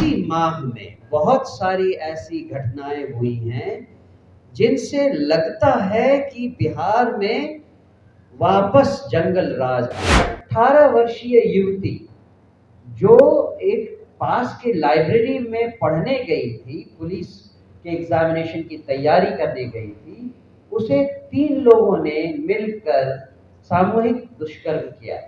इसी माह में बहुत सारी ऐसी घटनाएं हुई हैं जिनसे लगता है कि बिहार में वापस जंगल राज। 18 वर्षीय युवती जो एक पास के लाइब्रेरी में पढ़ने गई थी, पुलिस के एग्जामिनेशन की तैयारी करने गई थी, उसे 3 लोगों ने मिलकर सामूहिक दुष्कर्म किया।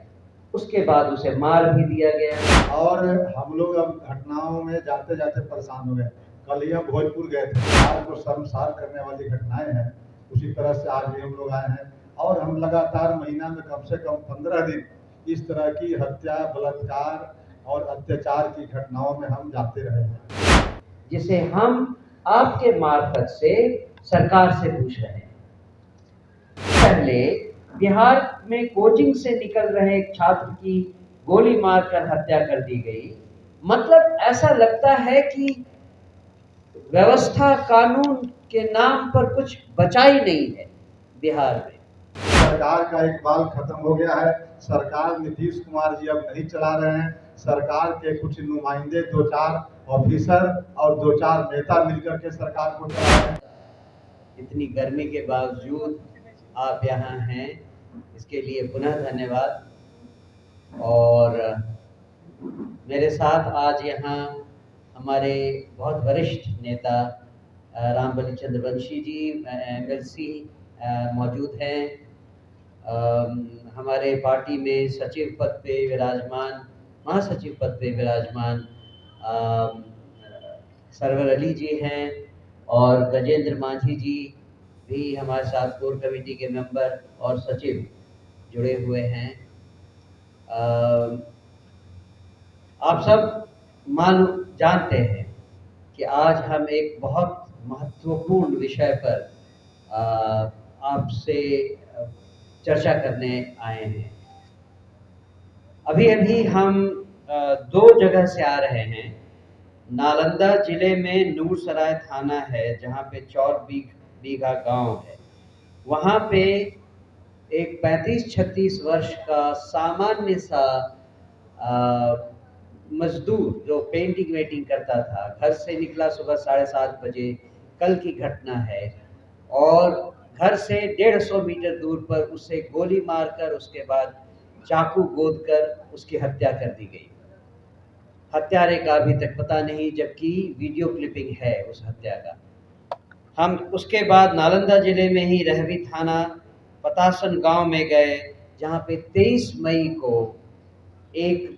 उसके बाद उसे मार भी दिया गया। और हम लोग अब घटनाओं में जाते जाते परेशान हो गए। कल ही हम भोजपुर गए थे। बिहार को शर्मसार करने वाली घटनाएं हैं। उसी तरह से आज भी हम लोग आए हैं और हम लगातार महीना में कम से कम 15 दिन इस तरह की हत्या, बलात्कार और अत्याचार की घटनाओं में हम जाते रहे हैं, जिसे हम आपके मार्फत से सरकार से पूछ रहे हैं। पहले बिहार में कोचिंग से निकल रहे एक छात्र की गोली मारकर हत्या कर दी गई। मतलब ऐसा लगता है कि व्यवस्था कानून के नाम पर कुछ बचा ही नहीं है बिहार में। सरकार का इकबाल खत्म हो गया है। सरकार नीतीश कुमार जी अब नहीं चला रहे हैं। सरकार के कुछ नुमाइंदे, 2-4 ऑफिसर और 2-4 नेता मिलकर के सरकार को चला रहे हैं। इतनी गर्मी के बावजूद आप यहाँ हैं, इसके लिए पुनः धन्यवाद। और मेरे साथ आज यहाँ हमारे बहुत वरिष्ठ नेता रामबली चंद्रवंशी जी MLC मौजूद हैं। हमारे पार्टी में सचिव पद पे विराजमान, महासचिव पद पे विराजमान सरवर अली जी हैं और गजेंद्र मांझी जी भी हमारे साथ कोर कमेटी के मेंबर और सचिव जुड़े हुए हैं। आप सब जानते हैं कि आज हम एक बहुत महत्वपूर्ण विषय पर आपसे चर्चा करने आए हैं। अभी हम 2 जगह से आ रहे हैं। नालंदा जिले में नूरसराय थाना है, जहाँ पे चौर बीघा गांव है। वहाँ पे एक 35-36 वर्ष का सामान्य सा मजदूर जो पेंटिंग वेटिंग करता था, घर से निकला सुबह 7:30 बजे, कल की घटना है। और घर से 150 मीटर दूर पर उसे गोली मारकर उसके बाद चाकू गोदकर उसकी हत्या कर दी गई। हत्यारे का अभी तक पता नहीं, जबकि वीडियो क्लिपिंग है उस हत्या का। हम उसके बाद नालंदा जिले में ही रहवी थाना पतासन गांव में गए, जहां पे 23 मई को एक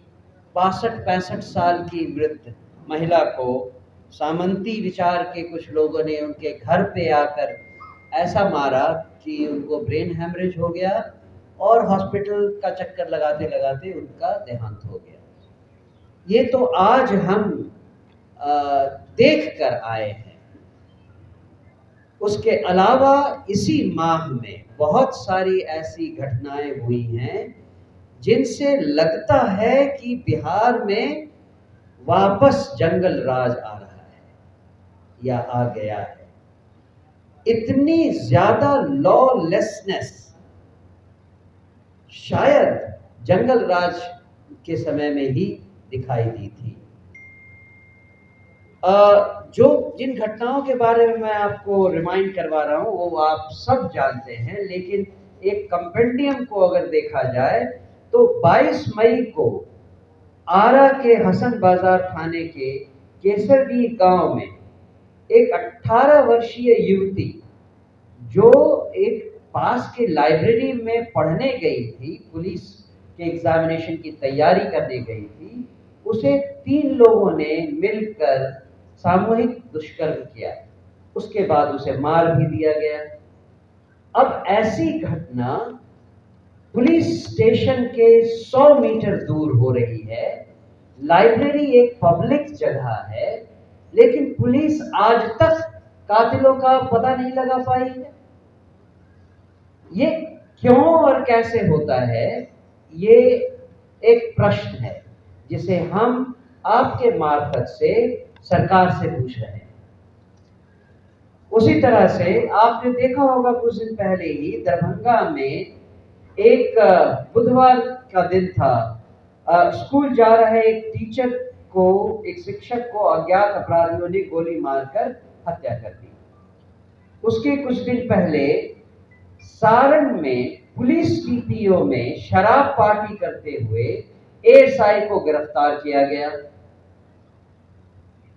62-65 साल की वृद्ध महिला को सामंती विचार के कुछ लोगों ने उनके घर पे आकर ऐसा मारा कि उनको ब्रेन हेमरेज हो गया और हॉस्पिटल का चक्कर लगाते लगाते उनका देहांत हो गया। ये तो आज हम देख कर आए हैं। उसके अलावा इसी माह में बहुत सारी ऐसी घटनाएं हुई हैं जिनसे लगता है कि बिहार में वापस जंगल राज आ रहा है या आ गया है। इतनी ज्यादा लॉलेसनेस शायद जंगल राज के समय में ही दिखाई दी थी। जिन घटनाओं के बारे में मैं आपको रिमाइंड करवा रहा हूं वो आप सब जानते हैं, लेकिन एक कंपेंडियम को अगर देखा जाए तो 22 मई को आरा के हसन बाजार थाने के केसरडी गांव में एक 18 वर्षीय युवती जो एक पास के लाइब्रेरी में पढ़ने गई थी, पुलिस के एग्जामिनेशन की तैयारी करने गई थी, उसे 3 लोगों ने मिलकर सामूहिक दुष्कर्म किया। उसके बाद उसे मार भी दिया गया। अब ऐसी घटना पुलिस स्टेशन के 100 मीटर दूर हो रही है। लाइब्रेरी एक पब्लिक जगह है, लेकिन पुलिस आज तक कातिलों का पता नहीं लगा पाई है। ये क्यों और कैसे होता है, ये एक प्रश्न है जिसे हम आपके मार्फत से सरकार से पूछ रहे हैं। उसी तरह से आपने देखा होगा कुछ दिन पहले ही दरभंगा में एक बुधवार का दिन था, स्कूल जा रहे एक टीचर एक शिक्षक को अज्ञात अपराधियों ने गोली मारकर हत्या कर दी। उसके कुछ दिन पहले सारण में पुलिस टीपीओ में शराब पार्टी करते हुए एएसआई को गिरफ्तार किया गया।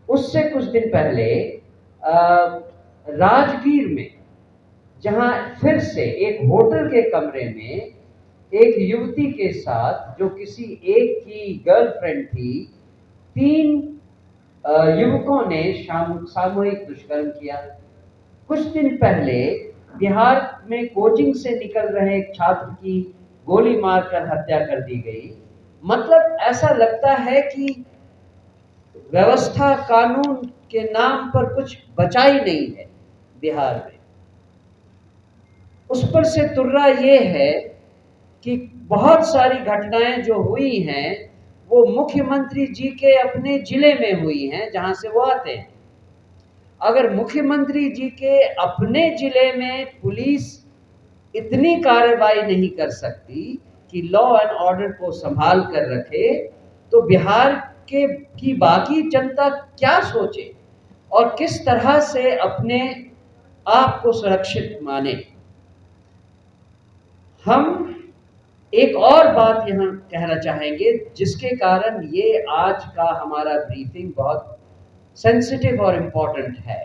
उससे कुछ दिन पहले राजगीर में, जहां फिर से एक होटल के कमरे में एक युवती के साथ, जो किसी एक की गर्लफ्रेंड थी, 3 युवकों ने सामूहिक दुष्कर्म किया। कुछ दिन पहले बिहार में कोचिंग से निकल रहे एक छात्र की गोली मारकर हत्या कर दी गई। मतलब ऐसा लगता है कि व्यवस्था कानून के नाम पर कुछ बचा ही नहीं है बिहार में। उस पर से तुर्रा ये है कि बहुत सारी घटनाएं जो हुई हैं वो मुख्यमंत्री जी के अपने जिले में हुई हैं, जहां से वो आते हैं। अगर मुख्यमंत्री जी के अपने जिले में पुलिस इतनी कार्रवाई नहीं कर सकती कि लॉ एंड ऑर्डर को संभाल कर रखे, तो बिहार की बाकी जनता क्या सोचे और किस तरह से अपने आप को सुरक्षित माने। हम एक और बात यहाँ कहना चाहेंगे जिसके कारण ये आज का हमारा ब्रीफिंग बहुत सेंसिटिव और इम्पोर्टेंट है।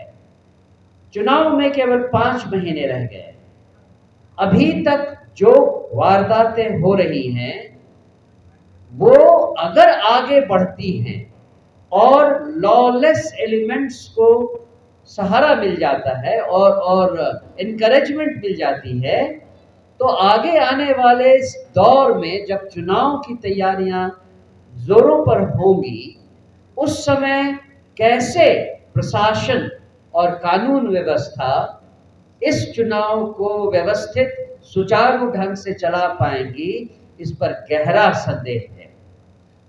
चुनाव में केवल 5 महीने रह गए। अभी तक जो वारदातें हो रही हैं वो अगर आगे बढ़ती हैं और लॉलेस एलिमेंट्स को सहारा मिल जाता है और एनकरेजमेंट मिल जाती है, तो आगे आने वाले इस दौर में जब चुनाव की तैयारियां जोरों पर होंगी, उस समय कैसे प्रशासन और कानून व्यवस्था इस चुनाव को व्यवस्थित सुचारू ढंग से चला पाएंगी, इस पर गहरा संदेह है।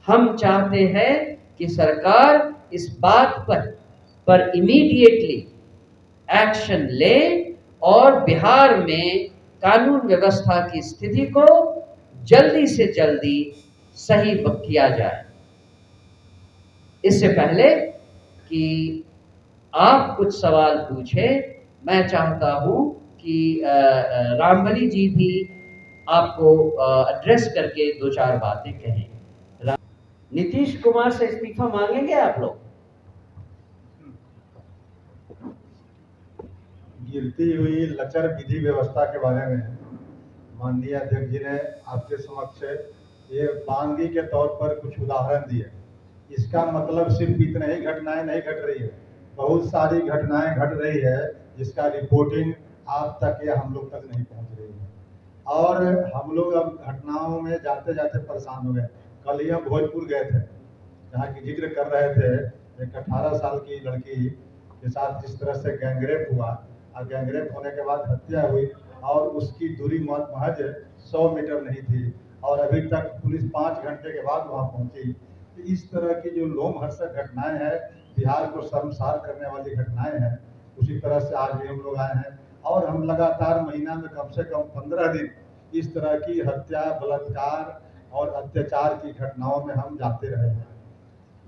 हम चाहते हैं कि सरकार इस बात पर इमीडिएटली एक्शन ले और बिहार में कानून व्यवस्था की स्थिति को जल्दी से जल्दी सही किया जाए। इससे पहले कि आप कुछ सवाल पूछें, मैं चाहता हूं कि रामबली जी भी आपको एड्रेस करके 2-4 बातें कहें। नीतीश कुमार से इस्तीफा मांगेंगे आप लोग? गिरती हुई लचर विधि व्यवस्था के बारे में माननीय अध्यक्ष जी ने आपके समक्ष ये बानगी के तौर पर कुछ उदाहरण दिए। इसका मतलब सिर्फ इतने ही घटनाएं नहीं घट रही है, बहुत सारी घटनाएं घट रही है जिसका रिपोर्टिंग आप तक या हम लोग तक नहीं पहुंच रही है। और हम लोग अब घटनाओं में जाते जाते परेशान हो गए। कल ही हम भोजपुर गए थे, जहाँ की जिक्र कर रहे थे एक 18 साल की लड़की के साथ जिस तरह से गैंगरेप हुआ और गैंगरेप होने के बाद हत्या हुई और उसकी दूरी महज 100 मीटर नहीं थी और अभी तक पुलिस 5 घंटे के बाद वहां पहुंची। तो इस तरह की जो लोमहर्षक घटनाएं हैं, बिहार को शर्मसार करने वाली घटनाएं हैं, उसी तरह से आज भी हम लोग आए हैं और हम लगातार महीना में कम से कम 15 दिन इस तरह की हत्या, बलात्कार और अत्याचार की घटनाओं में हम जाते रहे हैं।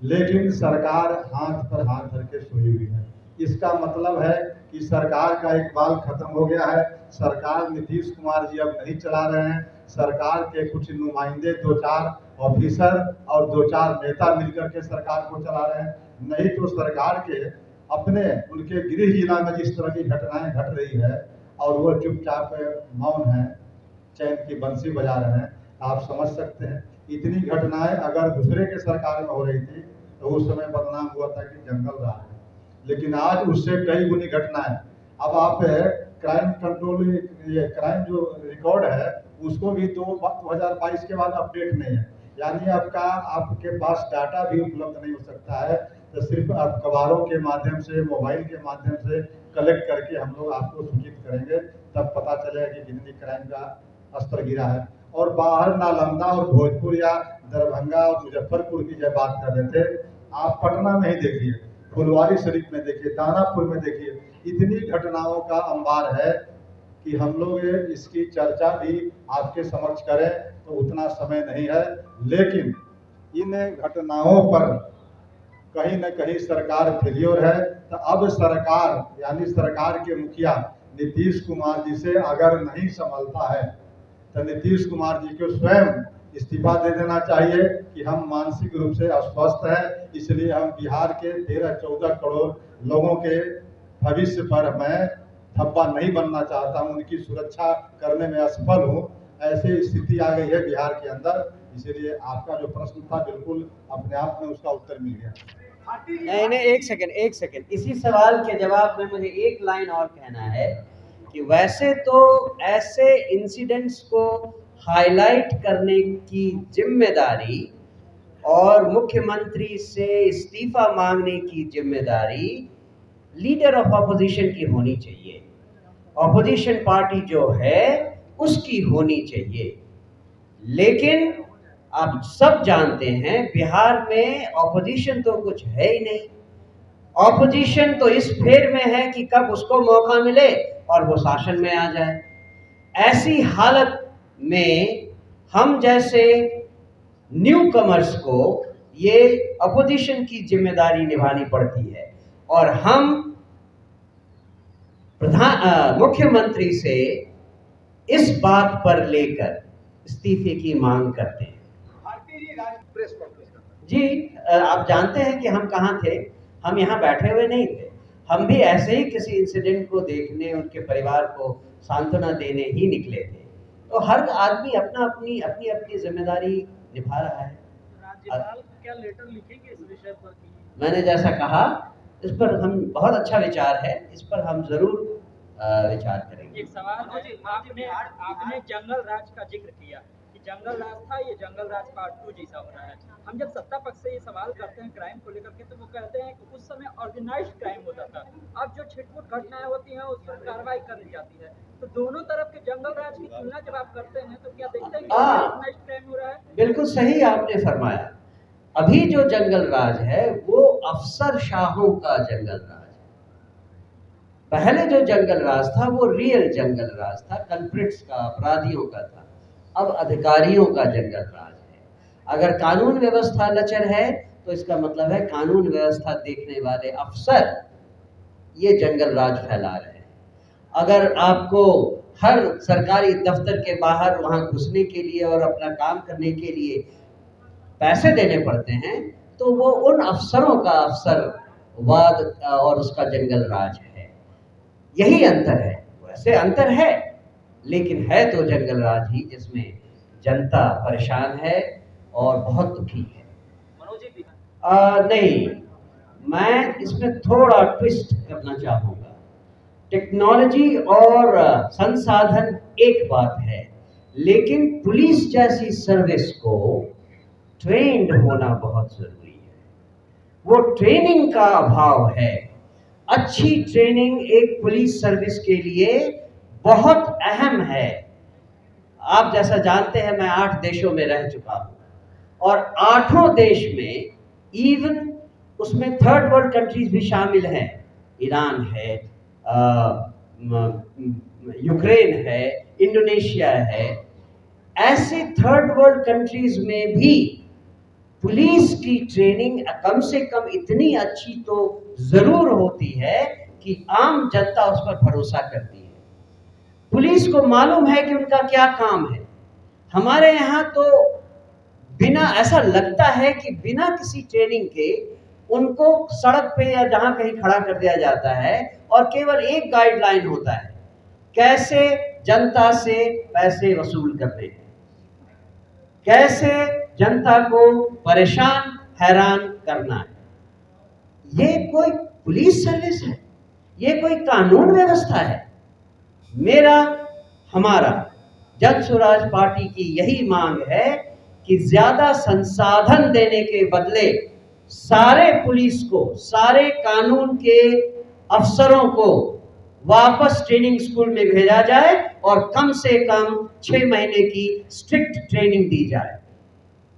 लेकिन सरकार हाथ पर हाथ धर के सोई हुई है। इसका मतलब है कि सरकार का इकबाल खत्म हो गया है। सरकार नीतीश कुमार जी अब नहीं चला रहे हैं। सरकार के कुछ नुमाइंदे, 2-4 ऑफिसर और 2-4 नेता मिलकर के सरकार को चला रहे हैं। नहीं तो सरकार के अपने उनके गृह जिला में जिस तरह की घटनाएं घट रही है और वो चुपचाप मौन है, चैन की बंसी बजा रहे हैं, आप समझ सकते हैं। इतनी घटनाएं अगर दूसरे के सरकार में हो रही थी तो उस समय बदनाम हुआ था कि जंगल राज है, लेकिन आज उससे कई गुनी घटनाएं। अब आप क्राइम कंट्रोल, ये क्राइम जो रिकॉर्ड है उसको भी 2022 के बाद अपडेट नहीं है, यानी आपके पास डाटा भी उपलब्ध नहीं हो सकता है। तो सिर्फ अखबारों के माध्यम से, मोबाइल के माध्यम से कलेक्ट करके हम लोग आपको सूचित करेंगे, तब पता चलेगा कि कितनी क्राइम का स्तर गिरा है। और बाहर नालंदा और भोजपुर या दरभंगा और मुजफ्फरपुर की जब बात कर रहे थे, आप पटना में ही देखिए, फुलवारी शरीफ में देखिए, दानापुर में देखिए, इतनी घटनाओं का अंबार है कि हम लोग इसकी चर्चा भी आपके समक्ष करें तो उतना समय नहीं है। लेकिन इन घटनाओं पर कहीं न कहीं सरकार फेल्योर है। तो अब सरकार यानी सरकार के मुखिया नीतीश कुमार जी से अगर नहीं संभलता है तो नीतीश कुमार जी को स्वयं इस्तीफा दे देना चाहिए कि हम मानसिक रूप से अस्वस्थ हैं, इसलिए हम बिहार के 13-14 करोड़ लोगों के भविष्य पर मैं धब्बा नहीं बनना चाहता हूं, उनकी सुरक्षा करने में असफल हूं। ऐसी स्थिति आ गई है बिहार के अंदर, इसीलिए आपका जो प्रश्न था बिल्कुल अपने आप में उसका उत्तर मिल गया। नहीं, एक सेकंड, इसी सवाल के जवाब में मुझे एक लाइन और कहना है कि वैसे तो ऐसे इंसिडेंट्स को हाईलाइट करने की जिम्मेदारी और मुख्यमंत्री से इस्तीफा मांगने की जिम्मेदारी लीडर ऑफ ऑपोजिशन की होनी चाहिए, ऑपोजिशन पार्टी जो है उसकी होनी चाहिए। लेकिन आप सब जानते हैं बिहार में ऑपोजिशन तो कुछ है ही नहीं। ऑपोजिशन तो इस फेर में है कि कब उसको मौका मिले और वो शासन में आ जाए। ऐसी हालत में हम जैसे न्यू कमर्स को ये अपोजिशन की जिम्मेदारी निभानी पड़ती है और हम मुख्यमंत्री से इस बात पर लेकर इस्तीफे की मांग करते हैं। जी, आप जानते हैं कि हम कहाँ थे, हम यहाँ बैठे हुए नहीं थे, हम भी ऐसे ही किसी इंसिडेंट को देखने, उनके परिवार को सांत्वना देने ही निकले थे। तो हर आदमी अपनी जिम्मेदारी निभा रहा है। राज्यपाल क्या लेटर लिखेंगे इस विषय पर? मैंने जैसा कहा, इस पर हम बहुत अच्छा विचार है, इस पर हम जरूर विचार करेंगे। एक सवाल है, आपने जंगल राज का जिक्र किया कि जंगल राज था, ये जंगल राज पार्ट 2 जैसा हो रहा है। हम जब सत्ता पक्ष से ये सवाल करते हैं क्राइम को लेकर के, तो वो कहते हैं कि उस समय ऑर्गेनाइज्ड क्राइम होता था, अब जो छिटपुट घटनाएं होती हैं उस पर कार्रवाई कर ली जाती है। तो दोनों तरफ के जंगल राज की तुलना जब आप करते हैं तो क्या देखते हैं कि ऑर्गेनाइज्ड क्राइम हो रहा है? बिल्कुल सही आपने फरमाया। अभी जो जंगल राज है वो अफसरशाहों का जंगल राज है। पहले जो जंगल राज था वो रियल जंगल राज था, कल्प्रिट्स का, अपराधियों का था। अब अधिकारियों का जंगल राज है। अगर कानून व्यवस्था लचर है तो इसका मतलब है कानून व्यवस्था देखने वाले अफसर ये जंगल राज फैला रहे हैं। अगर आपको हर सरकारी दफ्तर के बाहर वहां घुसने के लिए और अपना काम करने के लिए पैसे देने पड़ते हैं तो वो उन अफसरों का अफसरवाद और उसका जंगल राज है। यही अंतर है। वैसे अंतर है लेकिन है तो जंगल राज ही, जिसमें जनता परेशान है और बहुत दुखी है। मनोज जी नहीं, मैं इसमें थोड़ा ट्विस्ट करना चाहूँगा। टेक्नोलॉजी और संसाधन एक बात है, लेकिन पुलिस जैसी सर्विस को ट्रेंड होना बहुत जरूरी है। वो ट्रेनिंग का अभाव है। अच्छी ट्रेनिंग एक पुलिस सर्विस के लिए बहुत अहम है। आप जैसा जानते हैं मैं 8 देशों में रह चुका हूं और 8 देश में इवन उसमें थर्ड वर्ल्ड कंट्रीज भी शामिल हैं। ईरान है, यूक्रेन है, इंडोनेशिया है। ऐसे थर्ड वर्ल्ड कंट्रीज में भी पुलिस की ट्रेनिंग कम से कम इतनी अच्छी तो जरूर होती है कि आम जनता उस पर भरोसा करती है। पुलिस को मालूम है कि उनका क्या काम है। हमारे यहाँ तो बिना, ऐसा लगता है कि बिना किसी ट्रेनिंग के उनको सड़क पे या जहाँ कहीं खड़ा कर दिया जाता है और केवल एक गाइडलाइन होता है, कैसे जनता से पैसे वसूल करते हैं, कैसे जनता को परेशान हैरान करना है। ये कोई पुलिस सर्विस है? ये कोई कानून व्यवस्था है? हमारा जन स्वराज पार्टी की यही मांग है कि ज्यादा संसाधन देने के बदले सारे पुलिस को, सारे कानून के अफसरों को वापस ट्रेनिंग स्कूल में भेजा जाए और कम से कम 6 महीने की स्ट्रिक्ट ट्रेनिंग दी जाए।